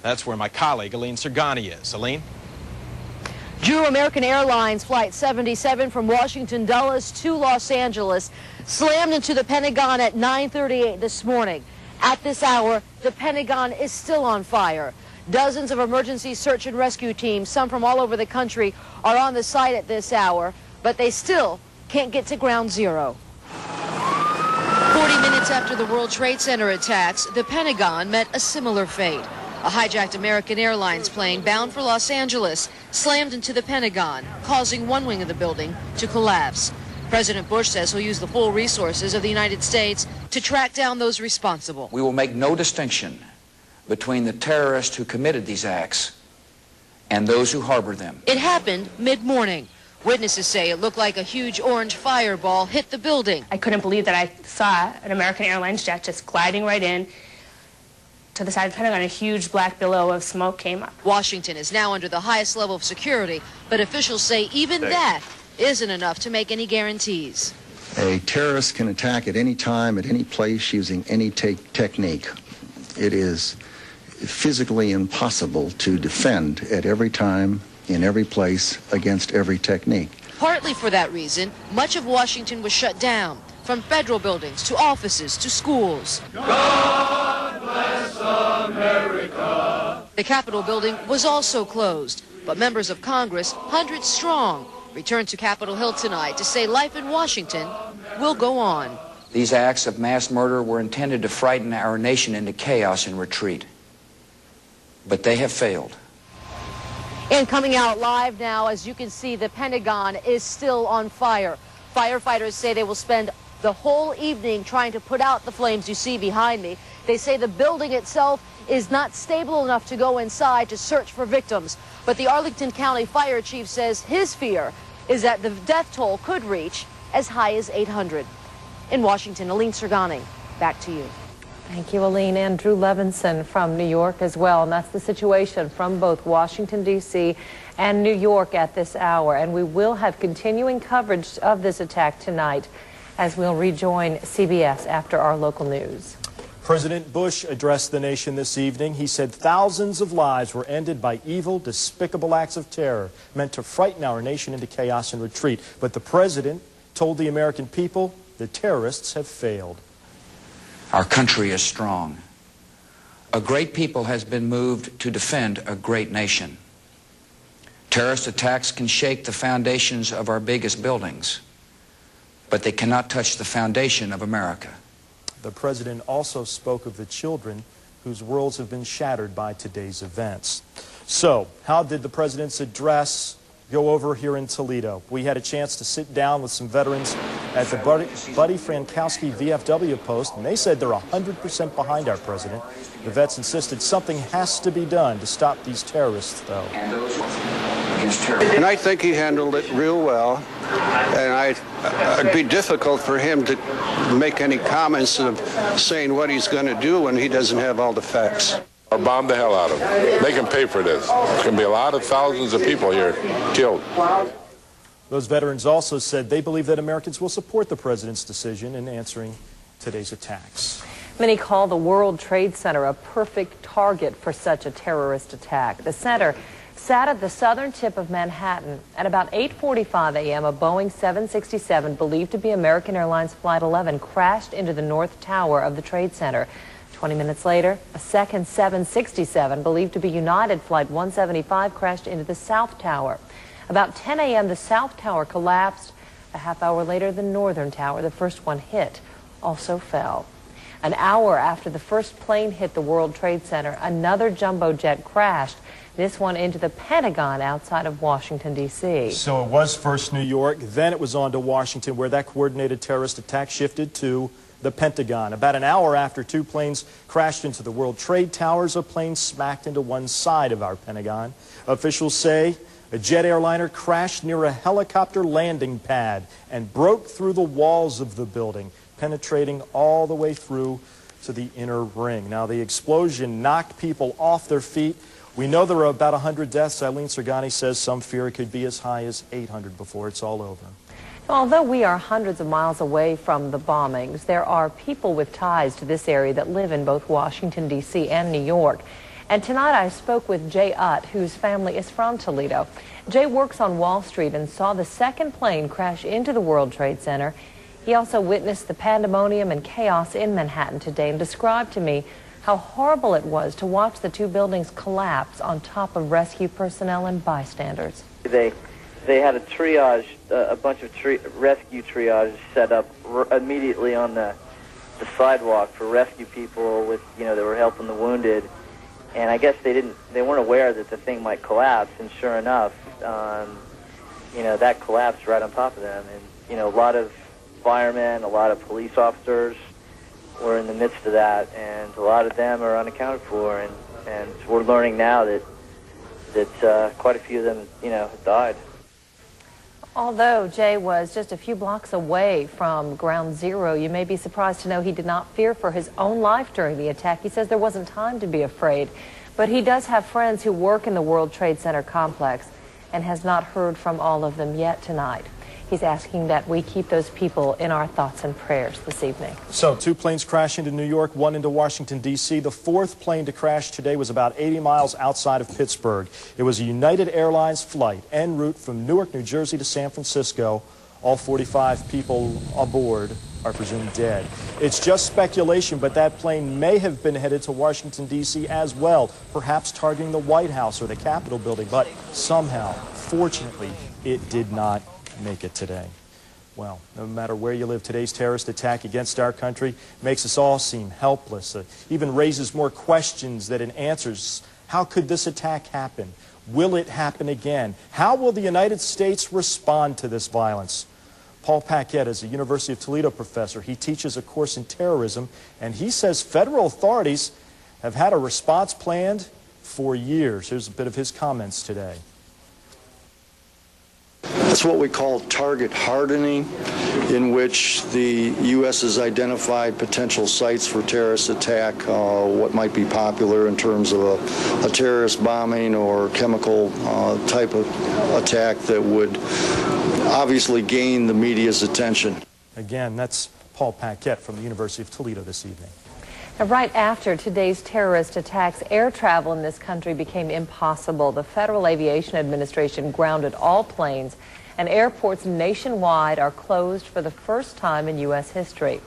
That's where my colleague Aline Sergani is. Aline? Drew, American Airlines Flight 77 from Washington Dulles to Los Angeles slammed into the Pentagon at 9:38 this morning. At this hour, the Pentagon is still on fire. Dozens of emergency search and rescue teams, some from all over the country, are on the site at this hour, but they still can't get to ground zero. 40 minutes after the World Trade Center attacks, the Pentagon met a similar fate. A hijacked American Airlines plane bound for Los Angeles slammed into the Pentagon, causing one wing of the building to collapse. President Bush says he'll use the full resources of the United States to track down those responsible. We will make no distinction between the terrorists who committed these acts and those who harbored them. It happened mid-morning. Witnesses say it looked like a huge orange fireball hit the building. I couldn't believe that I saw an American Airlines jet just gliding right in to the side of the Pentagon. A huge black billow of smoke came up. Washington is now under the highest level of security, but officials say even that isn't enough to make any guarantees. A terrorist can attack at any time, at any place, using any technique. It is physically impossible to defend at every time, in every place, against every technique. Partly for that reason, much of Washington was shut down, from federal buildings to offices to schools. God bless America. The Capitol building was also closed, but members of Congress, hundreds strong, returned to Capitol Hill tonight to say life in Washington will go on. These acts of mass murder were intended to frighten our nation into chaos and retreat. But they have failed. And coming out live now, as you can see, the Pentagon is still on fire. Firefighters say they will spend the whole evening trying to put out the flames you see behind me. They say the building itself is not stable enough to go inside to search for victims. But the Arlington County Fire Chief says his fear is that the death toll could reach as high as 800. In Washington, Aline Sergani, back to you. Thank you, Aline. And Drew Levinson from New York as well. And that's the situation from both Washington, D.C. and New York at this hour. And we will have continuing coverage of this attack tonight as we'll rejoin CBS after our local news. President Bush addressed the nation this evening. He said thousands of lives were ended by evil, despicable acts of terror meant to frighten our nation into chaos and retreat. But the president told the American people the terrorists have failed. Our country is strong. A great people has been moved to defend a great nation. Terrorist attacks can shake the foundations of our biggest buildings, but they cannot touch the foundation of America. The president also spoke of the children whose worlds have been shattered by today's events. So, how did the president's address go over here in Toledo? We had a chance to sit down with some veterans at the Buddy Frankowski VFW post, and they said they're 100% behind our president. The vets insisted something has to be done to stop these terrorists, though. And I think he handled it real well. And it'd be difficult for him to make any comments of saying what he's going to do when he doesn't have all the facts. Or bomb the hell out of them. They can pay for this. There's going to be a lot of thousands of people here killed. Those veterans also said they believe that Americans will support the president's decision in answering today's attacks. Many call the World Trade Center a perfect target for such a terrorist attack. The center sat at the southern tip of Manhattan. At about 8:45 a.m., a Boeing 767 believed to be American Airlines Flight 11 crashed into the north tower of the Trade Center. 20 minutes later, a second 767 believed to be United Flight 175 crashed into the south tower. About 10 a.m., the south tower collapsed. A half hour later, the northern tower, the first one hit, also fell. An hour after the first plane hit the World Trade Center, another jumbo jet crashed, this one into the Pentagon outside of Washington, D.C. So it was first New York, then it was on to Washington, where that coordinated terrorist attack shifted to the Pentagon. About an hour after two planes crashed into the World Trade Towers, a plane smacked into one side of our Pentagon. Officials say a jet airliner crashed near a helicopter landing pad and broke through the walls of the building, penetrating all the way through to the inner ring. Now, the explosion knocked people off their feet. We know there are about 100 deaths. Aline Sergani says some fear it could be as high as 800 before it's all over. Although we are hundreds of miles away from the bombings, there are people with ties to this area that live in both Washington, D.C. and New York. And tonight I spoke with Jay Utt, whose family is from Toledo. Jay works on Wall Street and saw the second plane crash into the World Trade Center. He also witnessed the pandemonium and chaos in Manhattan today and described to me how horrible it was to watch the two buildings collapse on top of rescue personnel and bystanders. They had a triage, a bunch of rescue triage set up immediately on the sidewalk for rescue people with, that were helping the wounded. And I guess they weren't aware that the thing might collapse, and sure enough, that collapsed right on top of them. And, a lot of firemen, a lot of police officers were in the midst of that, and a lot of them are unaccounted for, and we're learning now that quite a few of them, have died. Although Jay was just a few blocks away from ground zero, you may be surprised to know he did not fear for his own life during the attack. He says there wasn't time to be afraid, but he does have friends who work in the World Trade Center complex and has not heard from all of them yet tonight. He's asking that we keep those people in our thoughts and prayers this evening. So, two planes crashed into New York, one into Washington, D.C. The fourth plane to crash today was about 80 miles outside of Pittsburgh. It was a United Airlines flight en route from Newark, New Jersey to San Francisco. All 45 people aboard are presumed dead. It's just speculation, but that plane may have been headed to Washington, D.C. as well, perhaps targeting the White House or the Capitol building, but somehow, fortunately, it did not make it today. Well, no matter where you live, today's terrorist attack against our country makes us all seem helpless. Even raises more questions than it answers. How could this attack happen? Will it happen again? How will the United States respond to this violence? Paul Paquette is a University of Toledo professor. He teaches a course in terrorism, and he says federal authorities have had a response planned for years. Here's a bit of his comments today. It's what we call target hardening, in which the U.S. has identified potential sites for terrorist attack, what might be popular in terms of a terrorist bombing or chemical type of attack that would obviously gain the media's attention. Again, that's Paul Paquette from the University of Toledo this evening. Now, right after today's terrorist attacks, air travel in this country became impossible. The Federal Aviation Administration grounded all planes, and airports nationwide are closed for the first time in U.S. history.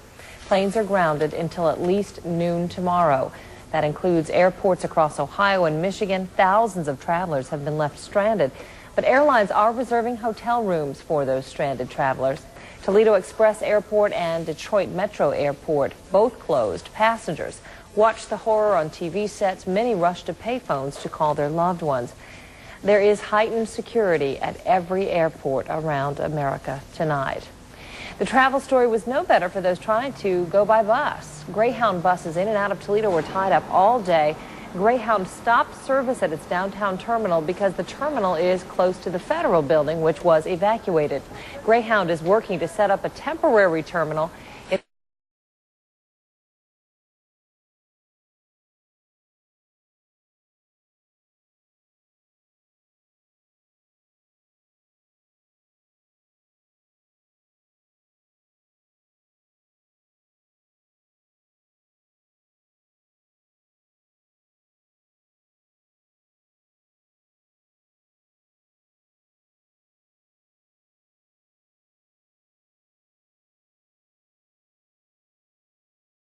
Planes are grounded until at least noon tomorrow. That includes airports across Ohio and Michigan. Thousands of travelers have been left stranded, but airlines are reserving hotel rooms for those stranded travelers. Toledo Express Airport and Detroit Metro Airport, both closed. Passengers watched the horror on TV sets. Many rushed to payphones to call their loved ones. There is heightened security at every airport around America tonight. The travel story was no better for those trying to go by bus. Greyhound buses in and out of Toledo were tied up all day. Greyhound stopped service at its downtown terminal because the terminal is close to the federal building, which was evacuated. Greyhound is working to set up a temporary terminal